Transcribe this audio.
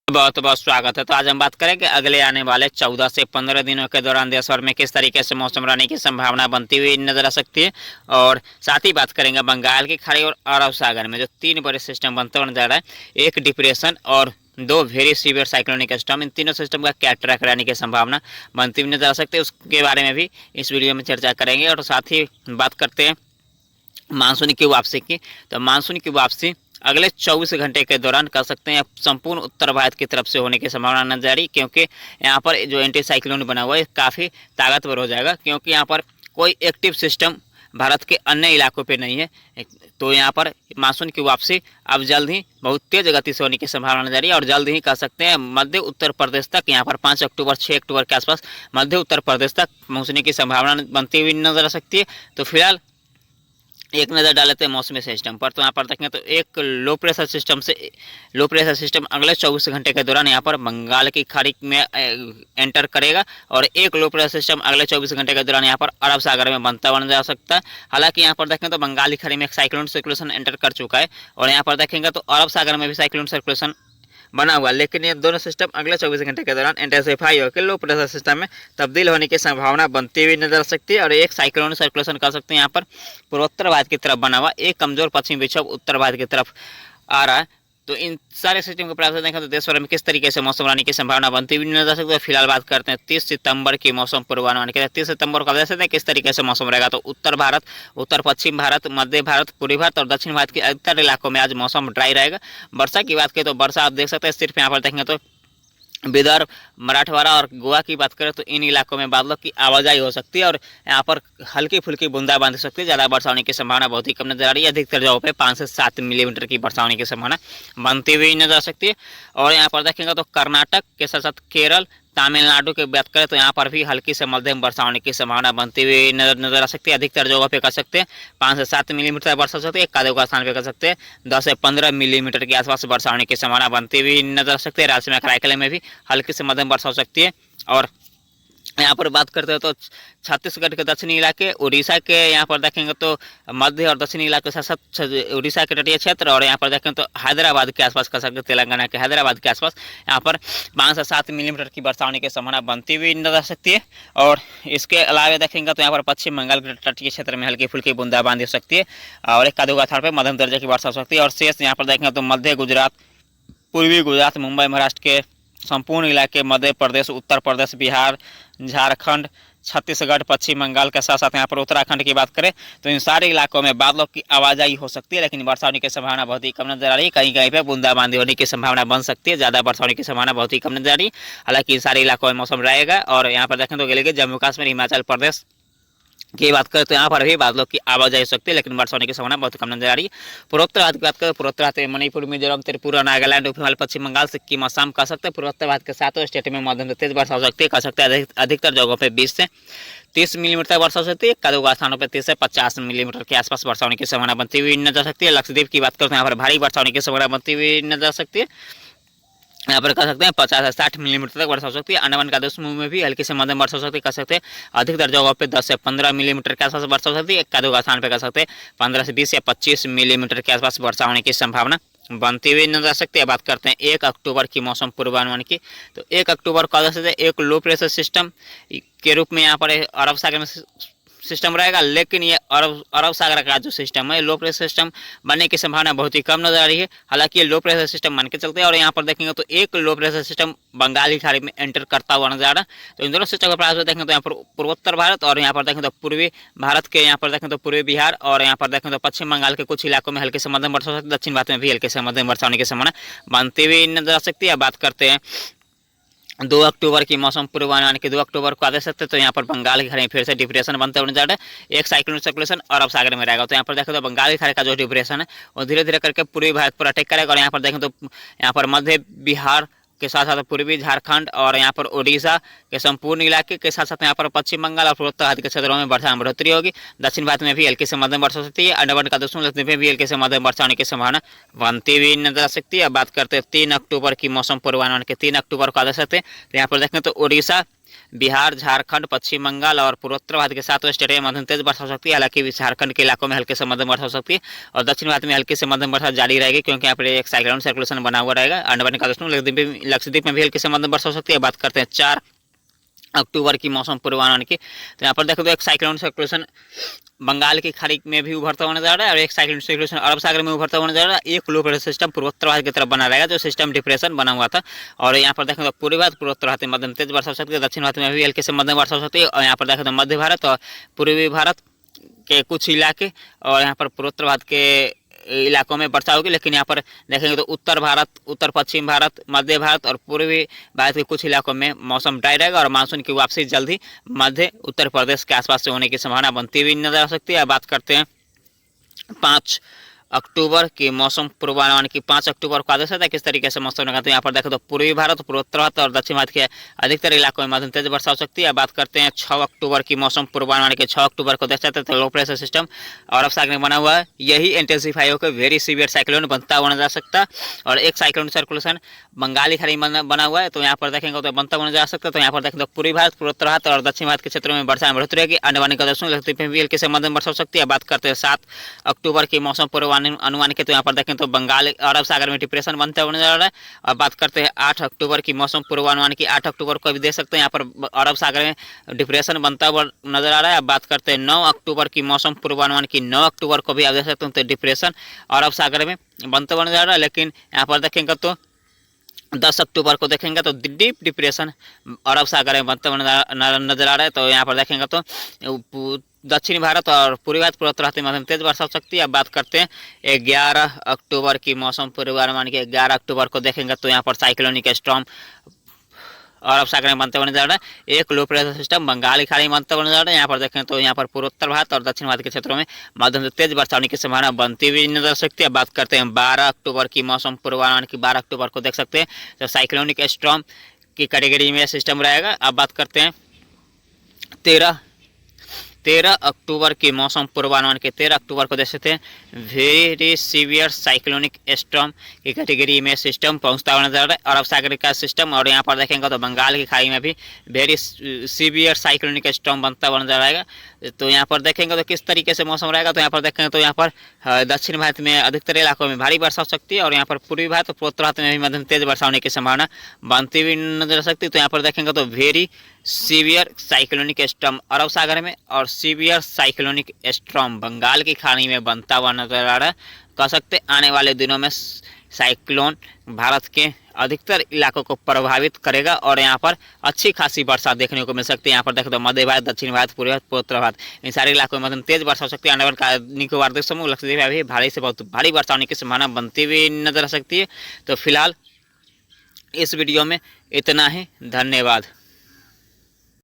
बहुत बहुत स्वागत है। तो आज हम बात करेंगे अगले आने वाले 14 से 15 दिनों के दौरान देश भर में किस तरीके से मौसम रहने की संभावना बनती हुई नजर आ सकती है। और साथ ही बात करेंगे बंगाल की खाड़ी और अरब सागर में जो तीन बड़े सिस्टम बनते हुए नजर आ रहा है, एक डिप्रेशन और दो वेरी सीवियर साइक्लोनिक सिस्टम, इन तीनों सिस्टम का क्या ट्रैक रहने की संभावना बनती हुई नजर आ सकती है, उसके बारे में भी इस वीडियो में चर्चा करेंगे। और साथ ही बात करते हैं मानसून की वापसी की। तो मानसून की वापसी अगले 24 घंटे के दौरान कर सकते हैं संपूर्ण उत्तर भारत की तरफ से होने की संभावना नजर आ रही, क्योंकि यहाँ पर जो एंटी साइक्लोन बना हुआ है काफ़ी ताकतवर हो जाएगा, क्योंकि यहाँ पर कोई एक्टिव सिस्टम भारत के अन्य इलाकों पे नहीं है। तो यहाँ पर मानसून की वापसी अब जल्द ही बहुत तेज गति से होने की संभावना नजर आ रही है, और जल्द ही कह सकते हैं मध्य उत्तर प्रदेश तक, यहाँ पर 5 अक्टूबर 6 अक्टूबर के आसपास मध्य उत्तर प्रदेश तक पहुँचने की संभावना बनती हुई नजर आ सकती है। तो फिलहाल एक नज़र डाल लेते हैं मौसमी सिस्टम पर। तो यहाँ पर देखें तो एक लो प्रेशर सिस्टम अगले 24 घंटे के दौरान यहाँ पर बंगाल की खाड़ी में एंटर करेगा, और एक लो प्रेशर सिस्टम अगले 24 घंटे के दौरान यहाँ पर अरब सागर में बनता हुआ नजर आ सकता है। हालांकि यहाँ पर देखें तो बंगाल की खाड़ी में एक साइक्लोन सर्कुलेशन एंटर कर चुका है, और यहाँ पर देखेंगे तो अरब सागर में भी साइक्लोन सर्कुलेशन बना हुआ, लेकिन ये दोनों सिस्टम अगले 24 घंटे के दौरान इंटेंसिफाई होकर लो प्रेशर सिस्टम में तब्दील होने की संभावना बनती हुई नजर आ सकती है। और एक साइक्लोन सर्कुलेशन कर सकते हैं यहाँ पर पूर्वोत्तर भारत की तरफ बना हुआ, एक कमजोर पश्चिमी विक्षोभ उत्तर भारत की तरफ आ रहा है। तो इन सारे सिस्टम के प्रभाव से देखें तो देश भर में किस तरीके से मौसम रहने की संभावना बनती हुई नजर आ सकती है। फिलहाल बात करते हैं 30 सितंबर की मौसम पूर्वानुमान के। 30 सितंबर को देख सकते हैं किस तरीके से मौसम रहेगा। तो उत्तर भारत, उत्तर पश्चिम भारत, मध्य भारत, पूर्वी भारत और दक्षिण भारत के अधिकतर इलाकों में आज मौसम ड्राई रहेगा। वर्षा की बात करें तो वर्षा आप देख सकते हैं सिर्फ यहाँ पर देखेंगे तो विदर्भ, मराठवाड़ा और गोवा की बात करें तो इन इलाकों में बादलों की आवाजाही हो सकती है, और यहाँ पर हल्की फुल्की बूंदाबांदी हो सकती है। ज़्यादा वर्षा होने की संभावना बहुत ही कम नजर आ रही है। अधिकतर जगहों पे 5 से 7 मिलीमीटर की वर्षा होने की संभावना बनती हुई नजर आ सकती है। और यहाँ पर देखेंगे तो कर्नाटक के साथ साथ केरल, तमिलनाडु की बात करें तो यहाँ पर भी हल्की से मध्यम वर्षा होने की संभावना बनती हुई नजर आ सकती है। अधिकतर जगहों पे कर सकते हैं 5 से 7 मिलीमीटर वर्षा हो सकती है। एक आधे स्थान पे कर सकते हैं 10 से 15 मिलीमीटर के आसपास वर्षा होने की संभावना बनती हुई नजर आ सकती है। राज्य में कराईकल में भी हल्की से मध्यम वर्षा हो सकती है। और यहाँ पर बात करते हैं तो छत्तीसगढ़ के दक्षिणी इलाके, उड़ीसा के यहाँ पर देखेंगे तो मध्य और दक्षिणी इलाके के साथ साथ उड़ीसा के तटीय क्षेत्र, और यहाँ पर देखें तो हैदराबाद के आसपास कर सकते हैं, तेलंगाना के हैदराबाद के आसपास यहाँ पर 5 से 7 मिलीमीटर की वर्षा होने की संभावना बनती हुई नजर आ सकती है। और इसके अलावा देखेंगे तो यहाँ पर पश्चिम बंगाल के तटीय क्षेत्र में हल्की फुल्की बूंदाबांदी हो सकती है, और एक आधे स्थान पर मध्यम दर्जे की वर्षा हो सकती है। और शेष यहाँ पर देखेंगे तो मध्य गुजरात, पूर्वी गुजरात, मुंबई, महाराष्ट्र के संपूर्ण इलाके, मध्य प्रदेश, उत्तर प्रदेश, बिहार, झारखंड, छत्तीसगढ़, पश्चिम बंगाल के साथ साथ यहाँ पर उत्तराखंड की बात करें तो इन सारे इलाकों में बादलों की आवाजाही हो सकती है, लेकिन वर्षा होने की संभावना बहुत ही कम नजर आ रही है। कहीं कहीं पे बूंदाबांदी होने की संभावना बन सकती है, ज़्यादा वर्षा होने की संभावना बहुत ही कम नजर आ रही है। हालांकि इन सारे इलाकों में मौसम रहेगा। और यहाँ पर देखें तो गिलगित, जम्मू कश्मीर, हिमाचल प्रदेश की बात करें तो यहाँ पर भी बादलों की आवाजाही हो सकती है, लेकिन वर्षा होने की संभावना बहुत कम नजर आ रही है। पूर्वोत्तर भारत की बात करें, पूर्वोत्तर भारत में मणिपुर, मिजोरम, त्रिपुरा, नागालैंड, उपहिमालय, पश्चिम बंगाल, सिक्किम, असम कह सकते हैं पूर्वोत्तर भारत के सातों स्टेट में मध्यम से तेज वर्षा हो सकती है। कह सकते हैं अधिकतर जगहों पर 20 से 30 मिलीमीटर वर्षा हो सकती है। कई स्थानों पर 30 से 50 मिलीमीटर के आसपास वर्षा होने की संभावना बनती हुई नजर आ सकती है। लक्षद्वीप की बात करें तो यहाँ पर भारी वर्षा होने की संभावना बनती हुई नजर आ सकती है। यहाँ पर कह सकते हैं 50 से 60 मिलीमीटर तक वर्षा हो सकती है। अंडमान का समूह में भी हल्की से मध्यम वर्षा हो सकती है। कह सकते हैं अधिकतर जगहों पे 10 से 15 मिलीमीटर के आसपास वर्षा हो सकती है। एक दो स्थान पे कह सकते हैं 15 से 20 या 25 मिलीमीटर के आसपास वर्षा होने की संभावना बनती हुई नजर आ सकती है। बात करते हैं 1 अक्टूबर की मौसम पूर्वानुमान की। तो 1 अक्टूबर को कह सकते हैं एक लो प्रेशर सिस्टम के रूप में यहाँ पर अरब सागर में सिस्टम रहेगा, लेकिन ये अरब सागर का जो सिस्टम है लो प्रेशर सिस्टम बनने की संभावना बहुत ही कम नजर आ रही है। हालांकि ये लो प्रेशर सिस्टम मान के चलते हैं। और यहाँ पर देखेंगे तो एक लो प्रेशर सिस्टम बंगाल की खाड़ी में एंटर करता हुआ नजर आ रहा है। तो इन दोनों सिस्टम के प्रभाव से देखेंगे तो यहाँ पर पूर्वोत्तर भारत, और यहाँ पर देखें तो पूर्वी भारत के, यहाँ पर देखें तो पूर्वी बिहार, और यहाँ पर देखें तो पश्चिम बंगाल के कुछ इलाकों में हल्के से मध्यम वर्षा हो सकती है। दक्षिण भारत में भी हल्के से मध्यम वर्षा होने की संभावना बनती हुई नजर आ सकती है। बात करते हैं 2 अक्टूबर की मौसम पूर्वानुमान की। 2 अक्टूबर को आ दे सकते तो यहाँ पर बंगाल की खाड़ी में फिर से डिप्रेशन बनते हुए नजर एक साइक्लोन सर्कुलेशन अरब सागर में रहेगा। तो यहाँ पर देखें तो बंगाल की खाड़ी का जो डिप्रेशन है वो धीरे धीरे करके पूर्वी भारत पर अटैक करेगा। और यहाँ पर देखें तो यहाँ पर मध्य बिहार के साथ साथ पूर्वी झारखंड और यहाँ पर उड़ीसा के संपूर्ण इलाके के साथ साथ यहाँ पर पश्चिम बंगाल और पूर्वोत्तर भारत के क्षेत्रों में वर्षा में बढ़ोतरी होगी। दक्षिण भारत में भी हल्की से मध्यम वर्षा हो सकती है। अंडमान का लक्षद्वीप में भी हल्की से मध्यम वर्षा होने की संभावना बनती हुई नजर आ सकती है। अब बात करते हैं 3 अक्टूबर की मौसम पूर्वानुमान के। 3 अक्टूबर को आ सकते हैं तो यहाँ पर देखें तो उड़ीसा बिहार, झारखंड, पश्चिम बंगाल और पूर्वोत्तर भारत के 7 स्टेट में मध्यम तेज वर्षा हो सकती है। हालांकि झारखंड के इलाकों में हल्के से मध्यम वर्षा हो सकती है और दक्षिण भारत में हल्के से मध्यम वर्षा जारी रहेगी, क्योंकि यहाँ पर एक साइक्लोन सर्कुलेशन बना हुआ रहेगा। अंडमान निकोबार लक्षद्वीप में भी हल्के से मध्यम वर्षा हो सकती है। बात करते हैं 4 अक्टूबर की मौसम पूर्वानुमान की, तो यहाँ पर देखो तो एक साइक्लोन सर्कुलेशन बंगाल की खाड़ी में भी उभरता हुआ नजर आ रहा है और एक साइक्लोन सर्कुलेशन अरब सागर में उभरता हुआ नजर आ रहा है। एक लो प्रेशर सिस्टम पूर्वोत्तर भारत की तरफ बना रहेगा, जो सिस्टम डिप्रेशन बना हुआ था। और यहाँ पर देखें तो पूर्वी भारत, पूर्वोत्तर भारत में मध्यम तेज वर्षा हो सकती है। दक्षिण भारत में भी हल्के से मध्यम वर्षा हो सकती है। और यहाँ पर देखें तो मध्य भारत और पूर्वी भारत के कुछ इलाके और यहाँ पर पूर्वोत्तर भारत के इलाकों में वर्षा होगी। लेकिन यहाँ पर देखेंगे तो उत्तर भारत, उत्तर पश्चिम भारत, मध्य भारत और पूर्वी भारत के कुछ इलाकों में मौसम ड्राई रहेगा और मानसून की वापसी जल्द ही मध्य उत्तर प्रदेश के आसपास से होने की संभावना बनती हुई नजर आ सकती है। बात करते हैं 5 अक्टूबर की मौसम पूर्वानुमान की। 5 अक्टूबर को आदेश है किस तरीके से मौसम रहेगा, तो यहाँ पर देखें तो पूर्वी भारत, पूर्वोत्तर भारत और दक्षिण भारत के अधिकतर इलाकों में मध्यम तेज वर्षा हो सकती है। बात करते हैं 6 अक्टूबर की मौसम पूर्वानुमान के। 6 अक्टूबर को देख सकते हैं तो लो प्रेशर सिस्टम अरब सागर में बना हुआ है, यही इंटेंसिफाई होकर वेरी सीवियर साइक्लोन बनता हुआ नजर आ सकता है। और एक साइक्लोन सर्कुलेशन बंगाली खाड़ी में बना हुआ है, तो यहाँ पर देखेंगे तो बनता हुआ नजर आ सकता है। तो यहाँ पर देखें तो पूर्वी भारत, पूर्वोत्तर भारत और दक्षिण भारत के क्षेत्रों में वर्षा में बढ़ोतरी रहेगी। अंडमान निकोबार लक्षद्वीप में भी हल्के से मध्यम वर्षा हो सकती है। बात करते हैं 7 अक्टूबर की मौसम पूर्वानुमान के, तो यहाँ पर देखें तो बंगाल अरब सागर में डिप्रेशन बनता हुआ नजर आ रहा है। और बात करते हैं 8 अक्टूबर की मौसम पूर्वानुमान की। 8 अक्टूबर को भी देख सकते हैं यहाँ पर अरब सागर में डिप्रेशन बनता हुआ नजर आ रहा है। बात करते हैं 9 अक्टूबर की मौसम पूर्वानुमान की। 9 अक्टूबर को भी आप देख सकते हैं तो डिप्रेशन अरब सागर में बनता हुआ नजर आ रहा है। लेकिन यहाँ पर देखेंगे तो 10 अक्टूबर को देखेंगे तो डीप डिप्रेशन अरब सागर में बनता हुआ नजर आ रहा है। तो यहाँ पर देखेंगे तो दक्षिणी भारत और पूर्वी भारत, पूर्वोत्तर भारत में तेज वर्षा हो सकती है। अब बात करते हैं 11 अक्टूबर की मौसम पूर्वानुमान की। 11 अक्टूबर को देखेंगे तो यहाँ पर साइक्लोनिक स्टॉर्म अरब सागर में बनते हुए नजर आ रहा है। एक लो प्रेशर सिस्टम बंगाल की खाड़ी में बनते हुए नजर आ रहा है। यहाँ पर देखें तो यहाँ पर पूर्वोत्तर भारत और दक्षिण भारत के क्षेत्रों में मध्यम से तेज वर्षा होने की संभावना बनती हुई नजर आ सकती है। बात करते हैं 12 अक्टूबर की मौसम पूर्वानुमान की। 12 अक्टूबर को देख सकते हैं तो साइक्लोनिक स्टॉर्म की कैटेगरी में सिस्टम रहेगा। अब बात करते हैं 13 अक्टूबर की मौसम पूर्वानुमान के। 13 अक्टूबर को देख सकते हैं वेरी सीवियर साइक्लोनिक स्टॉर्म की कैटेगरी में सिस्टम पहुंचता हुआ नजर आ रहा है, अरब सागर का सिस्टम। और यहाँ पर देखेंगे तो बंगाल की खाड़ी में भी वेरी सीवियर साइक्लोनिक स्टॉर्म बनता हुआ नजर आएगा। तो यहाँ पर देखेंगे तो किस तरीके से मौसम रहेगा, तो यहाँ पर देखेंगे तो यहाँ पर दक्षिण भारत में अधिकतर इलाकों में भारी वर्षा हो सकती है और यहाँ पर पूर्वी भारत और पूर्वोत्तर भारत में भी मध्यम तेज वर्षा होने की संभावना बनती हुई नजर आ सकती है। तो यहाँ पर देखेंगे तो वेरी सीवियर साइक्लोनिक स्टॉर्म अरब सागर में और सीवियर साइक्लोनिक स्टॉर्म बंगाल की खाड़ी में बनता हुआ नजर आ रहा है। कह सकते आने वाले दिनों में साइक्लोन भारत के अधिकतर इलाकों को प्रभावित करेगा और यहाँ पर अच्छी खासी वर्षा देखने को मिल सकती है। यहाँ पर देखें तो मध्य भारत, दक्षिण भारत, पूर्वी भारत, पूर्वोत्तर भारत इन सारे इलाकों में तेज वर्षा हो सकती है। अंडमान निकोबार द्वीप समूह, लक्षद्वीप में भी भारी से बहुत भारी वर्षा होने की संभावना बनती हुई नजर आ सकती है। तो फिलहाल इस वीडियो में इतना ही। धन्यवाद।